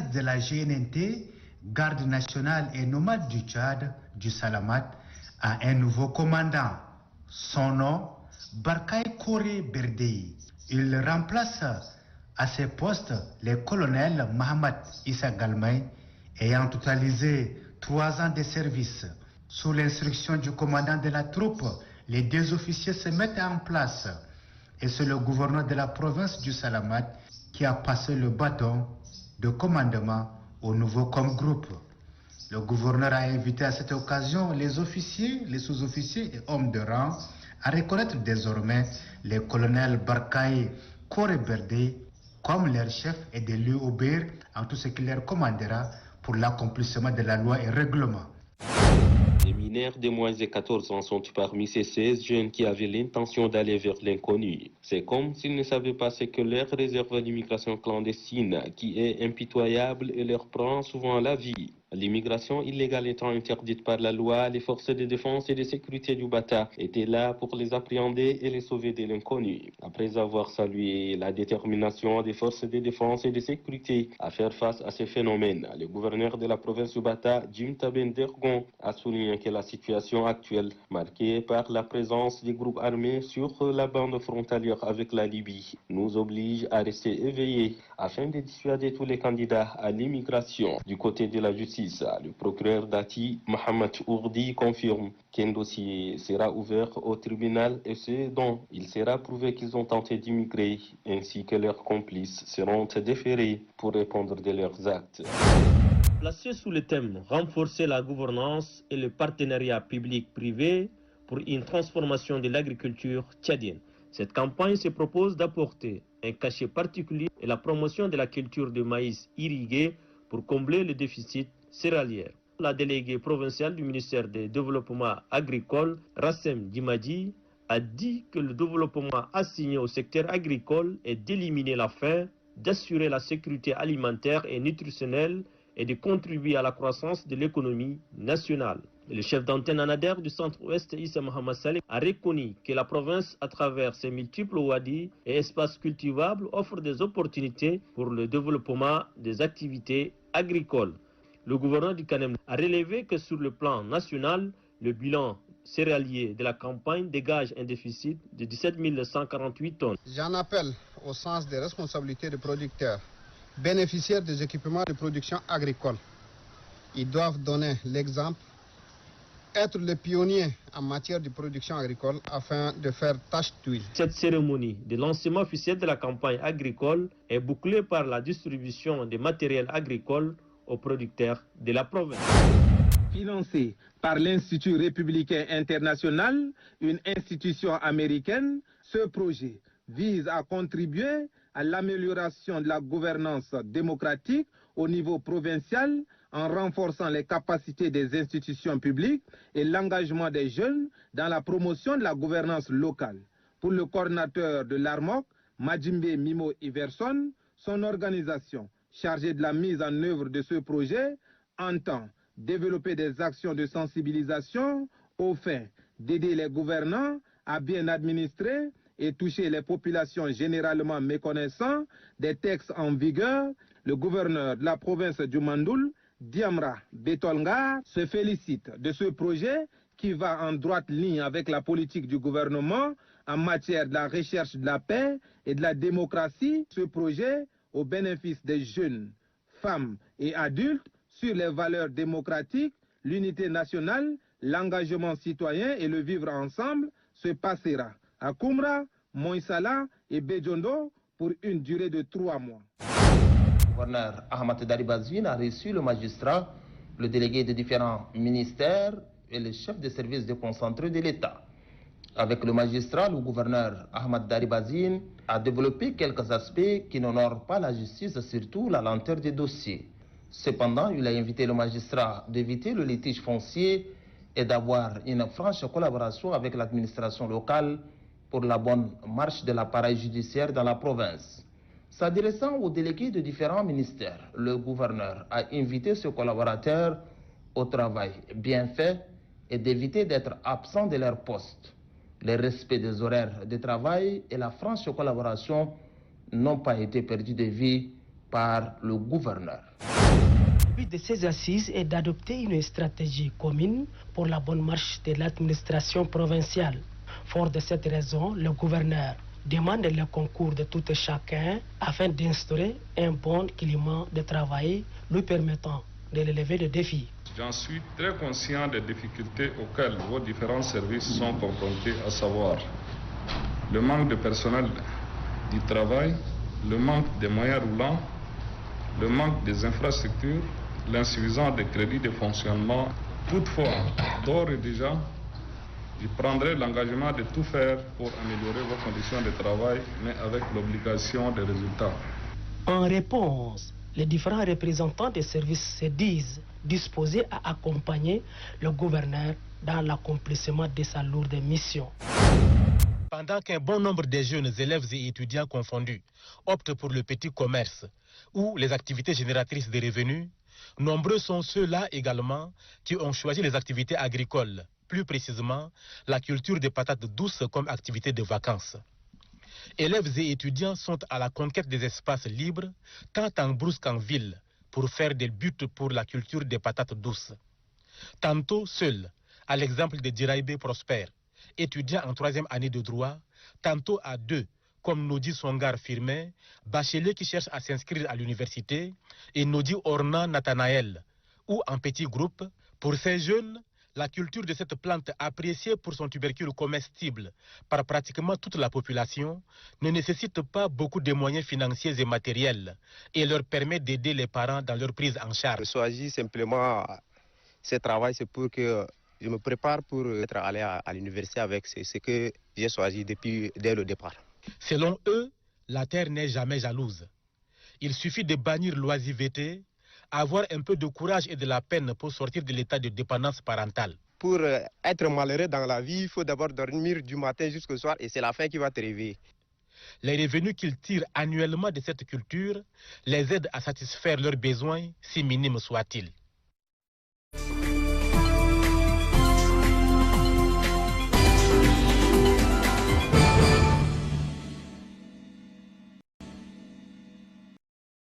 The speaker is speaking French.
base de la GNNT, Garde nationale et nomade du Tchad, du Salamat, a un nouveau commandant. Son nom, Barkay Kore Berdei. Il remplace à ce poste le colonel Mohamed Issa Galmay, ayant totalisé 3 ans de service. Sous l'instruction du commandant de la troupe, les 2 officiers se mettent en place. Et c'est le gouverneur de la province du Salamat qui a passé le bâton de commandement au nouveau groupe. Le gouverneur a invité à cette occasion les officiers, les sous-officiers et hommes de rang à reconnaître désormais le colonel Barkay Kore Berdei comme leur chef et de lui obéir en tout ce qu'il leur commandera pour l'accomplissement de la loi et règlement. Les mineurs de moins de 14 ans sont parmi ces 16 jeunes qui avaient l'intention d'aller vers l'inconnu. C'est comme s'ils ne savaient pas ce que leur réserve l'immigration clandestine, qui est impitoyable et leur prend souvent la vie. L'immigration illégale étant interdite par la loi, les forces de défense et de sécurité du Bata étaient là pour les appréhender et les sauver de l'inconnu. Après avoir salué la détermination des forces de défense et de sécurité à faire face à ces phénomènes, le gouverneur de la province du Bata, Jim Taben Dergon, a souligné que la situation actuelle, marquée par la présence des groupes armés sur la bande frontalière avec la Libye, nous oblige à rester éveillés afin de dissuader tous les candidats à l'immigration. Du côté de la justice, le procureur Dati Mohamed Ourdi confirme qu'un dossier sera ouvert au tribunal et ce dont il sera prouvé qu'ils ont tenté d'immigrer ainsi que leurs complices seront déférés pour répondre de leurs actes. Placé sous le thème « Renforcer la gouvernance et le partenariat public-privé pour une transformation de l'agriculture tchadienne », cette campagne se propose d'apporter un cachet particulier et la promotion de la culture de maïs irrigué pour combler le déficit céréalière. La déléguée provinciale du ministère du Développement agricole, Rassem Dimadi, a dit que le développement assigné au secteur agricole est d'éliminer la faim, d'assurer la sécurité alimentaire et nutritionnelle et de contribuer à la croissance de l'économie nationale. Le chef d'antenne ANADER du centre-ouest, Issa Mohamed Saleh, a reconnu que la province, à travers ses multiples wadis et espaces cultivables, offre des opportunités pour le développement des activités agricoles. Le gouverneur du Kanem a relevé que sur le plan national, le bilan céréalier de la campagne dégage un déficit de 17 148 tonnes. J'en appelle au sens des responsabilités des producteurs, bénéficiaires des équipements de production agricole. Ils doivent donner l'exemple, être les pionniers en matière de production agricole afin de faire tâche d'huile. Cette cérémonie de lancement officiel de la campagne agricole est bouclée par la distribution des matériels agricoles aux producteurs de la province. Financé par l'Institut républicain international, une institution américaine, ce projet vise à contribuer à l'amélioration de la gouvernance démocratique au niveau provincial en renforçant les capacités des institutions publiques et l'engagement des jeunes dans la promotion de la gouvernance locale. Pour le coordinateur de l'ARMOC, Majimbe Mimo Iverson, son organisation chargée de la mise en œuvre de ce projet entend développer des actions de sensibilisation au fin d'aider les gouvernants à bien administrer et toucher les populations généralement méconnaissant des textes en vigueur. Le gouverneur de la province du Mandoul, Diamra Betolnga, se félicite de ce projet qui va en droite ligne avec la politique du gouvernement en matière de la recherche de la paix et de la démocratie. Ce projet au bénéfice des jeunes, femmes et adultes sur les valeurs démocratiques, l'unité nationale, l'engagement citoyen et le vivre ensemble se passera à Koumra, Moïsala et Bedjondo pour une durée de 3 mois. Le gouverneur Ahmad Daribazine a reçu le magistrat, le délégué des différents ministères et le chef de service déconcentré de l'État. Avec le magistrat, le gouverneur Ahmad Daribazine a développé quelques aspects qui n'honorent pas la justice, surtout la lenteur des dossiers. Cependant, il a invité le magistrat d'éviter le litige foncier et d'avoir une franche collaboration avec l'administration locale pour la bonne marche de l'appareil judiciaire dans la province. S'adressant aux délégués de différents ministères, le gouverneur a invité ses collaborateurs au travail bien fait et d'éviter d'être absents de leur poste. Le respect des horaires de travail et la franche collaboration n'ont pas été perdus de vue par le gouverneur. Le but de ces assises est d'adopter une stratégie commune pour la bonne marche de l'administration provinciale. Fort de cette raison, le gouverneur demande le concours de tout et chacun afin d'instaurer un bon climat de travail lui permettant de relever le défi. J'en suis très conscient des difficultés auxquelles vos différents services sont confrontés, à savoir le manque de personnel du travail, le manque des moyens roulants, le manque des infrastructures, l'insuffisance des crédits de fonctionnement. Toutefois, d'ores et déjà, je prendrai l'engagement de tout faire pour améliorer vos conditions de travail, mais avec l'obligation des résultats. En réponse, les différents représentants des services se disent disposés à accompagner le gouverneur dans l'accomplissement de sa lourde mission. Pendant qu'un bon nombre des jeunes élèves et étudiants confondus optent pour le petit commerce ou les activités génératrices de revenus, nombreux sont ceux-là également qui ont choisi les activités agricoles, plus précisément la culture des patates douces comme activité de vacances. Élèves et étudiants sont à la conquête des espaces libres, tant en brousse qu'en ville, pour faire des buts pour la culture des patates douces. Tantôt seuls, à l'exemple de Diraïbé Prosper, étudiant en 3e année de droit, tantôt à deux, comme Nodi Songar Firmin, bachelier qui cherche à s'inscrire à l'université, et Nodi Ornan Nathanaël, ou en petits groupes. Pour ces jeunes, la culture de cette plante appréciée pour son tubercule comestible par pratiquement toute la population ne nécessite pas beaucoup de moyens financiers et matériels et leur permet d'aider les parents dans leur prise en charge. Je choisis simplement ce travail, c'est pour que je me prépare pour être allé à l'université avec ce que j'ai choisi dès le départ. Selon eux, la terre n'est jamais jalouse. Il suffit de bannir l'oisiveté, avoir un peu de courage et de la peine pour sortir de l'état de dépendance parentale. Pour être malheureux dans la vie, il faut d'abord dormir du matin jusqu'au soir et c'est la faim qui va te réveiller. Les revenus qu'ils tirent annuellement de cette culture les aident à satisfaire leurs besoins, si minimes soient-ils.